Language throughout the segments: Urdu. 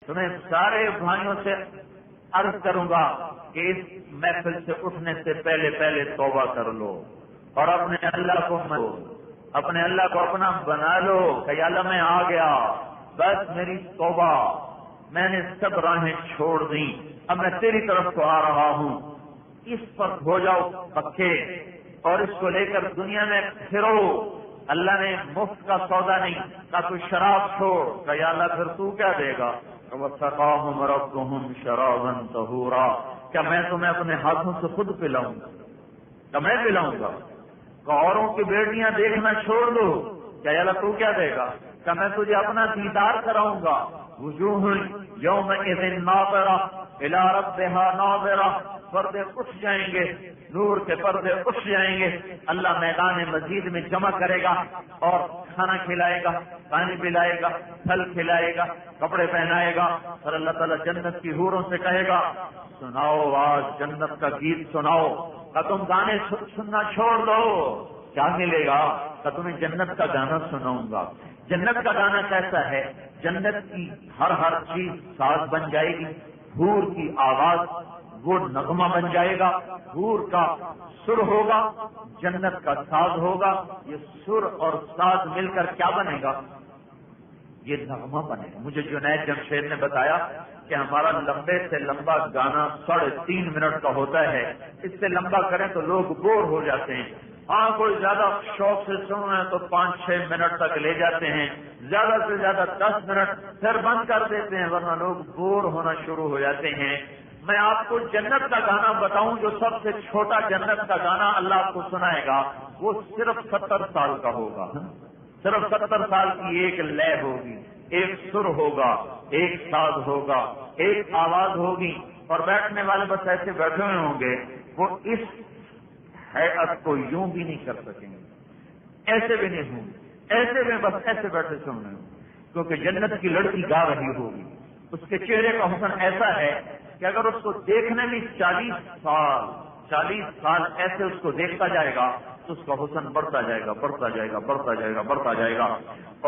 تمہیں سارے بھائیوں سے عرض کروں گا کہ اس محفل سے اٹھنے سے پہلے پہلے توبہ کر لو اور اپنے اللہ کو مانو، اپنے اللہ کو اپنا بنا لو کہ یا اللہ میں آ گیا، بس میری توبہ، میں نے سب راہیں چھوڑ دی، اب میں تیری طرف کو آ رہا ہوں۔ اس پر ہو جاؤ پکے اور اس کو لے کر دنیا میں پھرو۔ اللہ نے مفت کا سودا نہیں کہا تو شراب چھوڑ، کہ یا اللہ پھر تو کیا دے گا؟ وَسَقَاهُمْ رَبُّهُمْ شَرَابًا طَهُورًا، کیا میں تمہیں اپنے ہاتھوں سے خود پلاؤں گا؟ کیا میں پلاؤں گا؟ کہ اوروں کی بیٹیاں دیکھنا چھوڑ دو، کیا یا اللہ تو کیا دے گا؟ کہ میں تجھے اپنا دیدار کراؤں گا۔ وجوہ یومئذ ناظرہ الی ربہا ناظرہ، پردے اٹھ جائیں گے، نور کے پردے اٹھ جائیں گے۔ اللہ میدان مزید میں جمع کرے گا اور کھانا کھلائے گا، پانی پلائے گا، پھل کھلائے گا، کپڑے پہنائے گا، اور اللہ تعالیٰ جنت کی حوروں سے کہے گا سناؤ آج جنت کا گیت سناؤ، کہ تم گانے سننا چھوڑ دو، کیا ملے گا؟ کہ تمہیں جنت کا گانا سناؤں گا۔ جنت کا گانا کیسا ہے؟ جنت کی ہر چیز ساز بن جائے گی، حور کی آواز وہ نغمہ بن جائے گا، حور کا سر ہوگا، جنت کا ساز ہوگا، یہ سر اور ساز مل کر کیا بنے گا؟ یہ نغمہ بنے گا۔ مجھے جنید جمشید نے بتایا کہ ہمارا لمبے سے لمبا گانا 3.5 منٹ کا ہوتا ہے، اس سے لمبا کریں تو لوگ بور ہو جاتے ہیں۔ ہاں کوئی زیادہ شوق سے سن رہے ہیں تو 5-6 منٹ تک لے جاتے ہیں، زیادہ سے زیادہ 10 منٹ، پھر بند کر دیتے ہیں ورنہ لوگ بور ہونا شروع ہو جاتے ہیں۔ میں آپ کو جنت کا گانا بتاؤں جو سب سے چھوٹا جنت کا گانا اللہ آپ کو سنائے گا، وہ صرف 70 سال کا ہوگا۔ صرف 70 سال کی ایک لے ہوگی، ایک سر ہوگا، ایک ساز ہوگا، ایک آواز ہوگی، اور بیٹھنے والے بس ایسے بیٹھے ہوئے ہوں گے، وہ اس حیات کو یوں بھی نہیں کر سکیں گے، ایسے بھی نہیں ہوں گے، ایسے بھی بس ایسے بیٹھے سن رہے ہوں، کیونکہ جنت کی لڑکی گا رہی ہوگی۔ اس کے چہرے کا حسن ایسا ہے کہ اگر اس کو دیکھنے میں 40 سال ایسے اس کو دیکھتا جائے گا تو اس کا حسن بڑھتا جائے گا، بڑھتا جائے گا، بڑھتا جائے گا، بڑھتا جائے گا،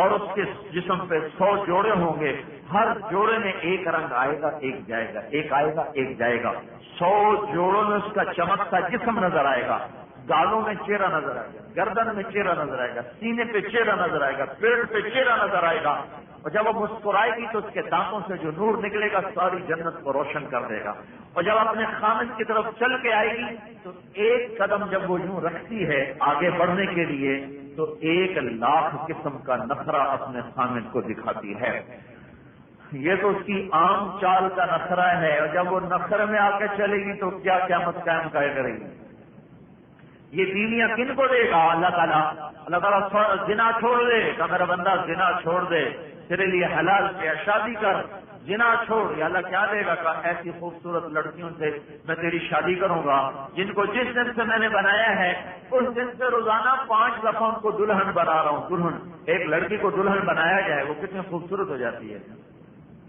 اور اس کے جسم پہ 100 جوڑے ہوں گے، ہر جوڑے میں ایک رنگ آئے گا، ایک جائے گا، ایک آئے گا، ایک جائے گا، 100 جوڑوں میں اس کا چمکتا جسم نظر آئے گا، گالوں میں چہرہ نظر آئے گا، گردن میں چہرہ نظر آئے گا، سینے پہ چہرہ نظر آئے گا، پیٹ پہ چہرہ نظر آئے گا، اور جب وہ مسکرائے گی تو اس کے دانتوں سے جو نور نکلے گا ساری جنت کو روشن کر دے گا، اور جب اپنے خامد کی طرف چل کے آئے گی تو ایک قدم جب وہ یوں رکھتی ہے آگے بڑھنے کے لیے تو 1,00,000 قسم کا نخرہ اپنے خامد کو دکھاتی ہے۔ یہ تو اس کی عام چال کا نخرہ ہے، اور جب وہ نخرے میں آ کے چلے گی تو کیا قیامت قائم کرے گی۔ یہ بیویاں کن کو دے گا؟ اللہ تعالیٰ زنا چھوڑ دے کہ میرا بندہ زنا چھوڑ دے، تیرے لیے حلال کیا، شادی کر، زنا چھوڑ، یا اللہ کیا دے گا کہ ایسی خوبصورت لڑکیوں سے میں تیری شادی کروں گا جن کو جس دن سے میں نے بنایا ہے اس دن سے روزانہ 5 دفعہ ان کو دلہن بنا رہا ہوں۔ دلہن، ایک لڑکی کو دلہن بنایا جائے وہ کتنی خوبصورت ہو جاتی ہے،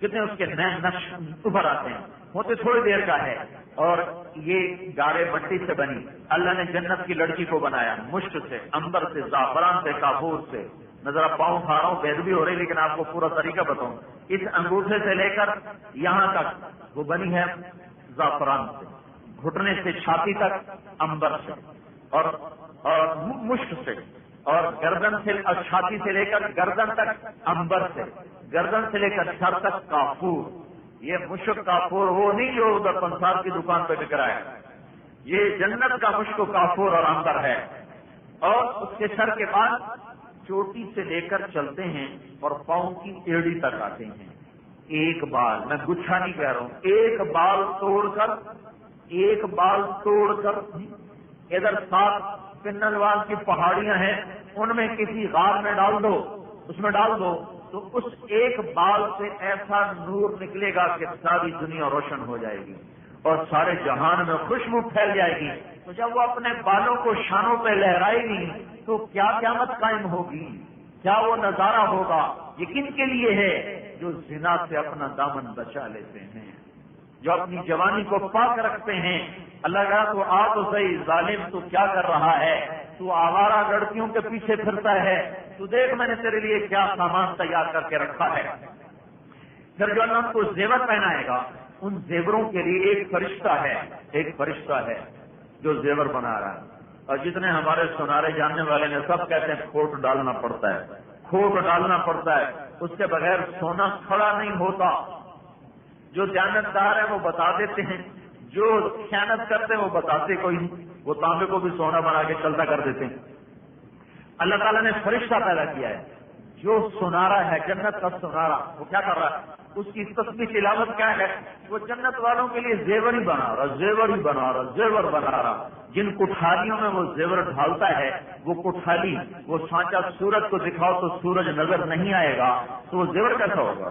کتنے اس کے نئے نقش ابھر آتے ہیں، ہوتے تھوڑی دیر کا ہے، اور یہ گارے مٹی سے بنی، اللہ نے جنت کی لڑکی کو بنایا مشک سے، عنبر سے، زعفران سے، کافور سے۔ میں ذرا پاؤں کھا رہا ہوں، بے ادبی ہو رہی لیکن آپ کو پورا طریقہ بتاؤں، اس انگوٹھے سے لے کر یہاں تک وہ بنی ہے زعفران سے، گھٹنے سے چھاتی تک عنبر سے اور مشک سے، اور گردن سے اور چھاتی سے لے کر گردن تک عنبر سے، گردن سے لے کر سر تک کافور۔ یہ مشک کافور وہ نہیں جو ادھر پنسار کی دکان پہ بک رہا ہے، یہ جنت کا مشک کافور اور عنبر ہے۔ اور اس کے سر کے بعد چوٹی سے لے کر چلتے ہیں اور پاؤں کی ایڑی تک آتے ہیں، ایک بال، میں گچھا نہیں کہہ رہا ہوں، ایک بال توڑ کر ادھر 7 پنلوال کی پہاڑیاں ہیں، ان میں کسی غار میں ڈال دو، اس میں ڈال دو تو اس ایک بال سے ایسا نور نکلے گا کہ ساری دنیا روشن ہو جائے گی اور سارے جہان میں خوشبو پھیل جائے گی۔ تو جب وہ اپنے بالوں کو شانوں پہ لہرائے گی تو کیا قیامت قائم ہوگی، کیا وہ نظارہ ہوگا؟ یہ کن کے لیے ہے؟ جو زنا سے اپنا دامن بچا لیتے ہیں، جو اپنی جوانی کو پاک رکھتے ہیں۔ اللہ کہا تو آ تو صحیح، ظالم تو کیا کر رہا ہے، تو آوارہ لڑکیوں کے پیچھے پھرتا ہے، تو دیکھ میں نے تیرے لیے کیا سامان تیار کر کے رکھا ہے۔ پھر جو اللہ ان کو زیور پہنائے گا، ان زیوروں کے لیے ایک فرشتہ ہے جو زیور بنا رہا ہے۔ اور جتنے ہمارے سنارے جاننے والے نے سب کہتے ہیں کھوٹ ڈالنا پڑتا ہے، اس کے بغیر سونا کھڑا نہیں ہوتا۔ جو دیانتدار ہیں وہ بتا دیتے ہیں، جو خیانت کرتے ہیں وہ بتاتے کوئی نہیں، وہ تانبے کو بھی سونا بنا کے چلتا کر دیتے ہیں۔ اللہ تعالیٰ نے فرشتہ پیدا کیا ہے جو سنارا ہے، جنت کا سنارا، وہ کیا کر رہا ہے؟ اس کی تسبیح تلاوت کیا ہے؟ وہ جنت والوں کے لیے زیور ہی بنا رہا۔ جن کٹھالیوں میں وہ زیور ڈھالتا ہے، وہ کٹھالی، وہ سانچہ سورج کو دکھاؤ تو سورج نظر نہیں آئے گا، تو وہ زیور کیسا ہوگا؟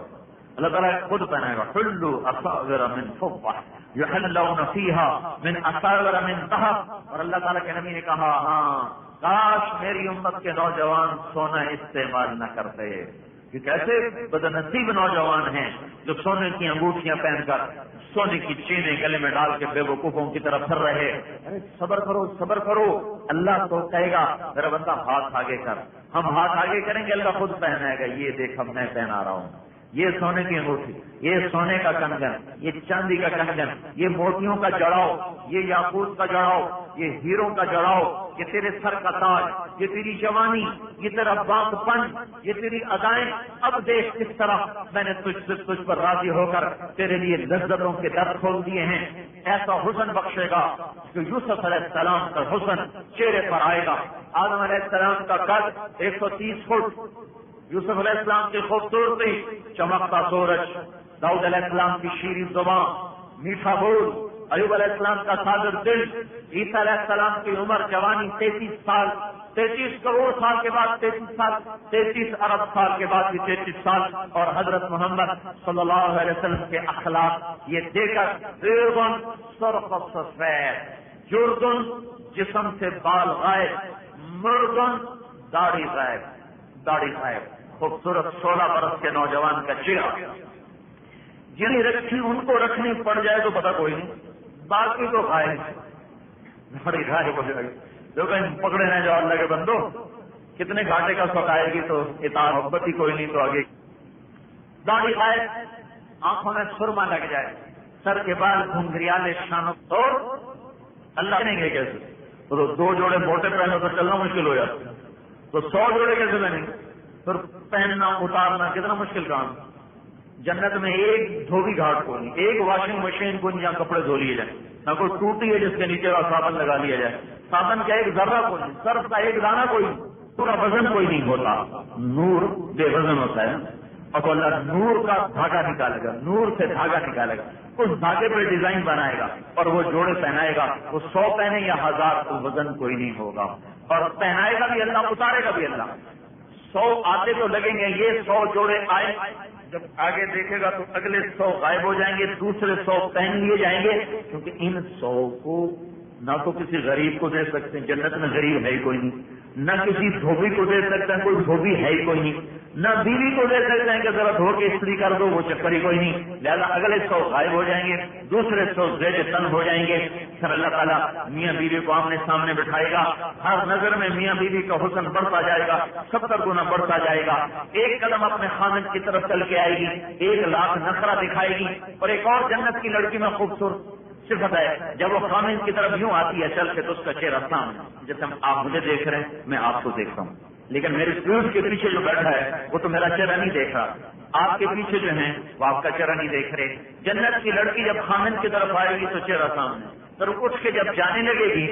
اللہ تعالیٰ خود پہنائے گا، حلوا اساور من فضة یحلون فیہا من اساور من ذہب۔ اور اللہ تعالیٰ کے نبی نے کہا، ہاں کاش میری امت کے نوجوان سونا استعمال نہ کرتے، یہ کیسے بدنصیب نوجوان ہیں جو سونے کی انگوٹھیاں پہن کر سونے کی چینیں گلے میں ڈال کے بے وقوفوں کی طرف پھر رہے۔ ارے صبر کرو، اللہ تو کہے گا میرا بندہ ہاتھ آگے کر، ہم ہاتھ آگے کریں گے، اللہ خود پہنائے گا، یہ دیکھ اب میں پہنا رہا ہوں، یہ سونے کی انگوٹھی، یہ سونے کا کنگن، یہ چاندی کا کنگن، یہ موتیوں کا جڑاؤ، یہ یاقوت کا جڑاؤ، یہ ہیروں کا جڑاؤ، یہ تیرے سر کا تاج، یہ تیری جوانی، یہ تیرا باپ پن، یہ تیری ادائیں، اب دیکھ کس طرح میں نے تجھ پر راضی ہو کر تیرے لیے لذتوں کے در کھول دیے ہیں۔ ایسا حسن بخشے گا جو یوسف علیہ السلام کا حسن چہرے پر آئے گا۔ آدم علیہ السلام کا قد 130 فٹ، یوسف علیہ السلام کی خوبصورتی، چمکتا سورج، داؤد علیہ السلام کی شیریں زبان، میٹھا بول، ایوب علیہ السلام کا صادر دل، عیسیٰ علیہ السلام کی عمر جوانی 33 سال، 33 کروڑ سال کے بعد 33 سال، 33 ارب سال کے بعد بھی 33 سال، اور حضرت محمد صلی اللہ علیہ وسلم کے اخلاق یہ دے کر دیوبند سرخ و سفید، جردن جسم سے بال غائب، مردن داڑھی غائب، خوبصورت 16 برس کے نوجوان کا چہرہ، جنہیں رکھی ان کو رکھنی پڑ جائے تو پتہ کوئی نہیں، باقی تو غائب، داڑھی غائب ہو جائے گی۔ جو کہیں پکڑے نہ جاؤ اللہ کے بندو، کتنے گھاٹے کا سوق آئے گی تو اطاعت محبت ہی کوئی نہیں تو آگے۔ داڑھی غائب، آنکھوں میں سرما لگ جائے، سر کے بال گھنگریالے شانوں، تو اللہ نہیں گے کیسے؟ تو 2 جوڑے موٹے پہنو تو چلنا مشکل ہو جاتا، تو 100 جوڑے کیسے بنیں گے؟ پھر پہننا اتارنا کتنا مشکل کام۔ جنت میں ایک دھوبی گھاٹ کو نہیں، ایک واشنگ مشین کو نہیں جہاں کپڑے دھو لیے جائیں، نہ کوئی ٹوٹی ہے جس کے نیچے کا صابن لگا لیا جائے، صابن کا ایک ذرہ کوئی نہیں، صرف کا ایک دانہ کوئی نہیں، پورا وزن کوئی نہیں ہوتا، نور بے وزن ہوتا ہے، اور اللہ نور کا دھاگا نکالے گا، نور سے دھاگا نکالے گا، اس دھاگے پہ ڈیزائن بنائے گا اور وہ جوڑے پہنائے گا، وہ 100 پہنے یا 1000 تو وزن کوئی نہیں ہوگا، اور پہنائے گا بھی اللہ، اتارے گا بھی اللہ۔ 100 آتے تو لگیں گے، یہ 100 جوڑے آئے، جب آگے دیکھے گا تو اگلے 100 غائب ہو جائیں گے، دوسرے 100 پہن لیے جائیں گے، کیونکہ ان 100 کو نہ تو کسی غریب کو دے سکتے ہیں، جنت میں غریب ہے ہی کوئی نہیں، نہ کسی دھوبی کو دے سکتے ہیں، کوئی دھوبی ہے ہی کوئی نہیں، نہ بیوی کو دے سکتے ہیں کہ ذرا دھو کے استری کر دو، وہ چکر ہی کوئی نہیں، لہذا اگلے 100 غائب ہو جائیں گے، دوسرے 100 زیر تن ہو جائیں گے۔ پھر اللہ تعالیٰ میاں بیوی کو آمنے سامنے بٹھائے گا، ہر نظر میں میاں بیوی کا حسن بڑھتا جائے گا، 70 گنا بڑھتا جائے گا، ایک قدم اپنے خامد کی طرف چل کے آئے گی، 1 لاکھ نخرہ دکھائے گی، اور ایک اور جنت کی لڑکی میں خوبصورت صفت ہے، جب وہ خامد کی طرف یوں آتی ہے چل کے تو اس کا چہرہ سامنے، جیسے آپ مجھے دیکھ رہے ہیں میں آپ کو دیکھ رہا ہوں، لیکن میرے پیٹ کے پیچھے جو بیٹھا ہے وہ تو میرا چہرہ نہیں دیکھ رہا، آپ کے پیچھے جو ہیں وہ آپ کا چہرہ نہیں دیکھ رہے۔ جنت کی لڑکی جب خامد کی طرف آئے گی تو چہرہ سامنے، پھر اٹھ کے جب جانے لگے گی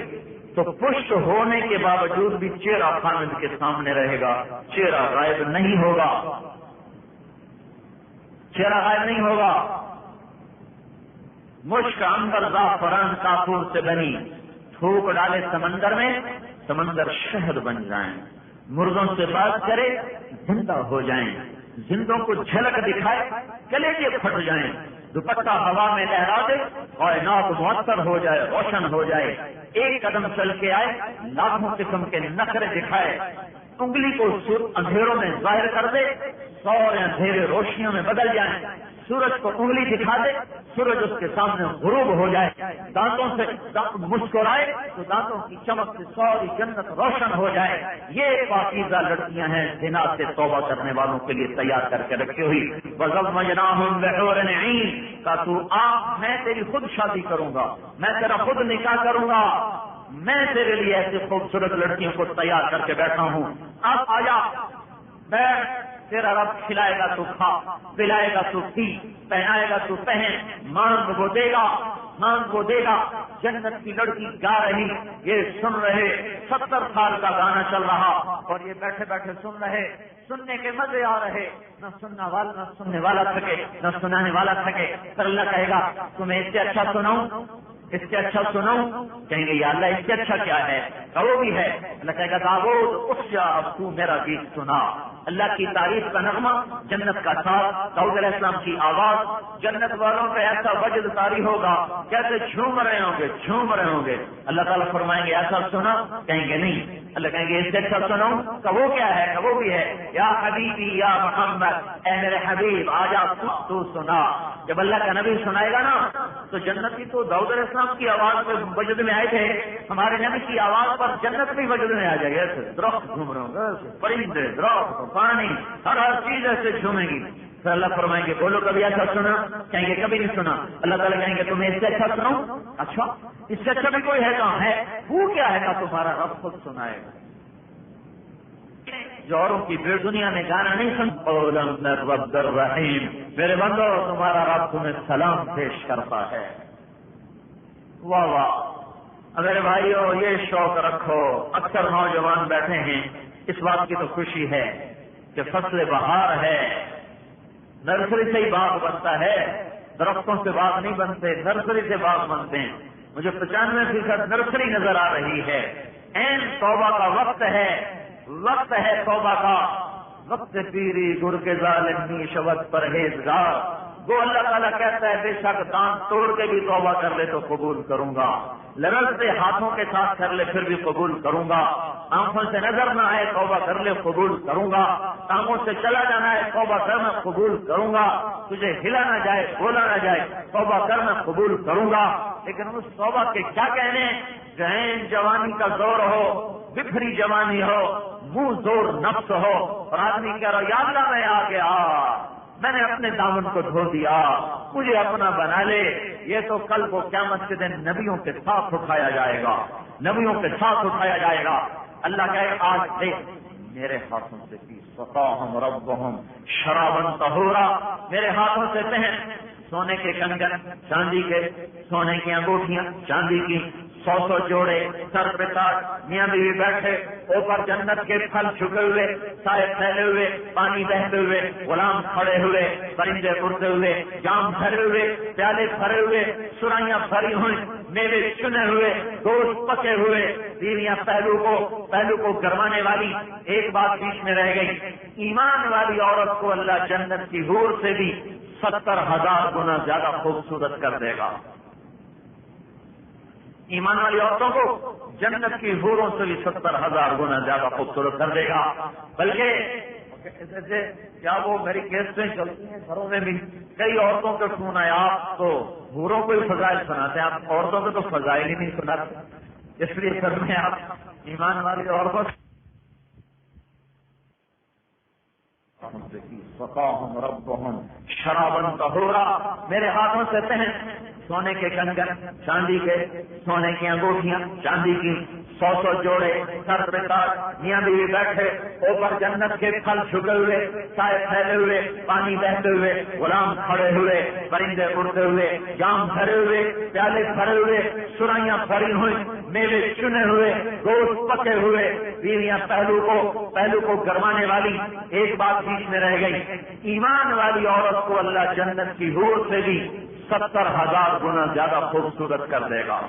تو پشت ہونے کے باوجود بھی چہرہ خامد کے سامنے رہے گا، چہرہ غائب نہیں ہوگا، چہرہ غائب نہیں ہوگا۔ مشک عنبر زعفران کافور سے بنی، تھوک ڈالے سمندر میں، سمندر شہد بن جائیں، مردوں سے بات کرے زندہ ہو جائیں، زندوں کو جھلک دکھائے کلیجے پھٹ جائیں، دوپٹہ ہوا میں لہرا دے کائنات معطر ہو جائے، روشن ہو جائے، ایک قدم چل کے آئے لاکھوں قسم کے نخرے دکھائے، انگلی کو اندھیروں میں ظاہر کر دے، سورے اندھیرے روشنیوں میں بدل جائیں، سورج کو انگلی دکھا دے، سورج اس کے سامنے غروب ہو جائے، دانتوں سے مسکرائے تو دانتوں کی چمک سے ساری جنت روشن ہو جائے۔ یہ پاکیزہ لڑکیاں ہیں زنا سے توبہ کرنے والوں کے لیے تیار کر کے رکھی ہوئی۔ وَزَوَّجْنَاهُمْ بِحُورٍ عِينٍ، کا تو آ، میں تیری خود شادی کروں گا، میں تیرا خود نکاح کروں گا، میں تیرے لیے ایسی خوبصورت لڑکیوں کو تیار کر کے بیٹھا ہوں، اب آجا بیٹھ، تیرا رب کھلائے گا تو کھا، پلائے گا تو پی، پہنائے گا تو پہن، مانگ وہ دے گا، مانگ وہ دے گا۔ جنت کی لڑکی گا رہی، یہ سن رہے، 70 سال کا گانا چل رہا اور یہ بیٹھے بیٹھے سن رہے، سننے کے مزے آ رہے، نہ سننے والا تھکے، نہ سنانے والا تھکے۔ پھر اللہ کہے گا تمہیں اس سے اچھا سناؤں، اس سے اچھا سناؤں؟ کہیں گے یا اللہ اس سے اچھا کیا ہے؟ وہ بھی ہے۔ اللہ کہے گا داؤد اٹھ جا، اب تو میرا گیت سنا۔ اللہ کی تعریف کا نغمہ، جنت کا ساتھ، داؤد علیہ السلام کی آواز، جنت والوں پہ ایسا وجد طاری ہوگا کیسے جھوم رہے ہوں گے، جھوم رہے ہوں گے۔ اللہ تعالیٰ فرمائیں گے ایسا سنا؟ کہیں گے نہیں۔ اللہ کہیں گے اس سے اچھا سناؤں؟ کہ وہ کیا ہے؟ کہ وہ بھی ہے، یا حبیبی یا محمد، اے میرے حبیب آجا تو سنا۔ جب اللہ کا نبی سنائے گا نا تو جنتی تو داؤد علیہ السلام کی آواز پہ وجد میں آئے تھے، ہمارے نبی کی آواز پر جنت بھی وجد میں آ جائے گا۔ درخت گھوم رہے ہوں گے، پرندے، درخت، پانی، ہر چیز ایسے جھومے گی۔ پھر اللہ فرمائیں گے بولو کبھی ایسا سنا؟ کہیں گے کبھی نہیں سنا۔ اللہ تعالیٰ کہیں گے تمہیں اس سے اچھا سناؤں؟ اچھا اس سے اچھا بھی کوئی ہے کہاں ہے؟ وہ کیا ہے کہ تمہارا رب خود سنائے گا۔ جو اوروں کی بے دنیا میں گانا نہیں سنتا، رب الرحیم، میرے بندو تمہارا رب تمہیں سلام پیش کرتا ہے۔ واہ واہ میرے بھائیو، یہ شوق رکھو۔ اکثر نوجوان بیٹھے ہیں، اس بات کی تو خوشی ہے کہ فصل بہار ہے، نرسری سے ہی باغ بنتا ہے، درختوں سے باغ نہیں بنتے، نرسری سے باغ بنتے ہیں۔ مجھے 95% نرسری نظر آ رہی ہے۔ عین توبہ کا وقت ہے، وقت ہے توبہ کا، وقت پیری گر کے ظالمی شبت پرہیزگار۔ وہ اللہ تعالیٰ کہتا ہے بے شک دانت توڑ کے بھی توبہ کر لے تو قبول کروں گا، لرزتے ہاتھوں کے ساتھ کر لے پھر بھی قبول کروں گا، آنکھوں سے نظر نہ آئے توبہ کر لے قبول کروں گا، ٹانگوں سے چلا جانا ہے توبہ کرنا قبول کروں گا، تجھے ہلا نہ جائے بولا نہ جائے توبہ کرنا قبول کروں گا۔ لیکن اس توبہ کے کیا کہنے؟ ذہن جوانی کا زور ہو، بکھری جوانی ہو، منہ زور نفس ہو، اور آدمی کہہ رہا یا اللہ میں آ گیا، میں نے اپنے دامن کو دھو دیا، مجھے اپنا بنا لے۔ یہ تو کل کو قیامت کے دن نبیوں کے ساتھ اٹھایا جائے گا، نبیوں کے ساتھ اٹھایا جائے گا۔ اللہ کہے آج دیکھ میرے ہاتھوں سے پی، سقاہم ربہم شرابا طہورا، میرے ہاتھوں سے پہن سونے کے کنگن چاندی کے، سونے کی انگوٹھیاں چاندی کی، 100 جوڑے سر پہ تاج، میاں بیوی بیٹھے، اوپر جنت کے پھل چھپے ہوئے، سائے پھیلے ہوئے، پانی بہتے ہوئے، غلام کھڑے ہوئے، پرندے اڑتے ہوئے، جام بھرے ہوئے، پیالے بھرے ہوئے، سرائیاں بھری ہوئی، میوے چنے ہوئے، گوشت پکے ہوئے، بیویاں پہلو کو گرمانے والی۔ ایک بات بیچ میں رہ گئی، ایمان والی عورت کو اللہ جنت کی حور سے بھی 70,000 گنا زیادہ خوبصورت کر دے گا۔ ایمان والی عورتوں کو جنت کی حوروں سے بھی 70,000 گنا زیادہ خوبصورت کر دے گا۔ بلکہ کیا وہ میری کیسٹیں چلتی ہیں گھروں میں بھی، کئی عورتوں کے فون آئے آپ تو حوروں کو ہی فضائل سناتے ہیں، آپ عورتوں کو تو فضائل ہی نہیں سناتے، اس لیے سر میں آپ ایمان والی عورتوں سقاہم ربہم شرابا طہورا، میرے ہاتھوں سے پہن سونے کے کنگن چاندی کے، سونے کی انگوٹھیاں چاندی کی، 100 جوڑے سر پہ تاج، میاں بیوی بیٹھے، اوپر جنت کے پھل چھپے ہوئے، سائے پھیلے ہوئے، پانی بہتے ہوئے، غلام کھڑے ہوئے، پرندے اڑتے ہوئے، جام بھرے ہوئے، پیالے بھرے ہوئے، سرائیاں بھری ہوئی، میوے چنے ہوئے، گوشت پکے ہوئے، بیویاں پہلو کو گرمانے والی۔ ایک بات بیچ میں رہ گئی، ایمان والی عورت کو اللہ جنت کی حور سے بھی 70,000 گنا زیادہ خوبصورت کر دے گا۔